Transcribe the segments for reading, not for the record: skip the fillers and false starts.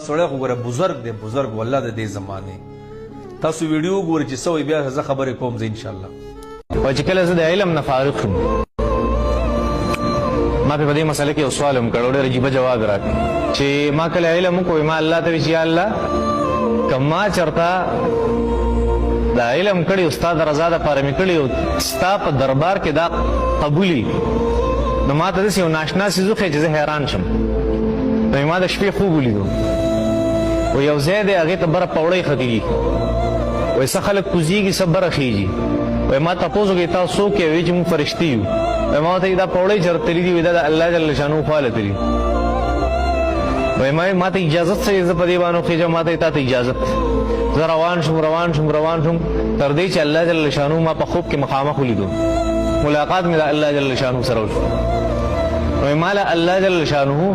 سړی خو ګوره بزرګ دی، بزرګ والله د دې زمانې. تاسو ویډیو ګورئ چې څه وایي، بیا زه خبرې کوم زه انشاءالله. او چې کله زه د علم نه فارغ شوم، ما په دې مسله کې یو سوال هم کړ، ډېر عجیبه جواب راکړ چې ما کله علم وکړ، ما الله ته ویل چې یا الله کما چرته دا علم کړي استاد رضا د پاره مې کړي او ستا په دربار کې دا قبولي، نو ما ته داسې یو ناشنا څیز وښیه چې زه حیران شم. نو ما د شپې خوب ولیدو، و یو ځای دی هغې ته بره پوړۍ ختېږي، وایي څه خلک کوزېږي څه بره خېږي. وایي ما تپوس وکړې تاسو څوک یې؟ وایي چې موږ فرشتي یو. وایي ما ورته دا پوړۍ چېرته تللي دي؟ وایي دا د الله جل شانو خواله تللي. وایي ما ته اجازت څه زه په دې باندې وخېږم؟ ما ته تا ته اجازت. زه روان شوم تر دې چې الله جل شانو ما په خوب کې مخامخ ولیدو، ملاقات مې د الله جل شانو سره وشو. وایي ما له الله جل شانو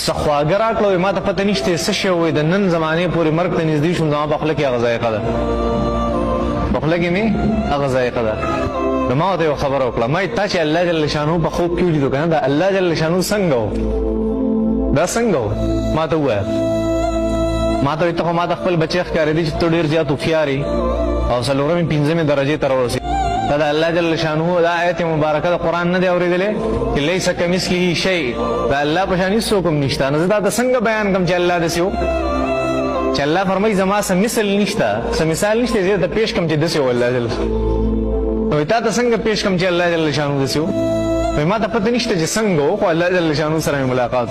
څه خواږه راکړه، وایي ما ته پته نشته څه شی وایي د نن زمانې پورې مرګ ته نږدې شوم، زما په خوله کې هغه ذایقه ده، په خوله کې مې هغه ذایقه ده. نو ما ورته یو خبره وکړه، ما تا چې الله جل شانو په خوب کې ولیدو که نه، دا الله جل شانو څنګه و؟ دا څنګه و؟ ما ته ووایه. ما ته وایي ته خو ما ته خپل بچی ښکارېدي چې ته ډېر زیات هوښیار یې او څلورمې پنځمې درجې ته راورسېدې. دا د الله جل شانو دا آیت مبارکه د قرآن نه دی اورېدلی چې لیس کمثله شیء، دا الله په شان هېڅ څوک هم نشته. نو زه دا ته څنګه بیان کړم چې الله داسې و، چې الله فرمایي زما څه مثل نشته، څه مثال نشته، زه ته پېښ کړم چې داسې و الله جل. نو تا ته څنګه پېښ کړم چې الله جل شانو داسې و؟ ما ته پته نشته چې څنګه و، خو الله جل شانو سره مې ملاقات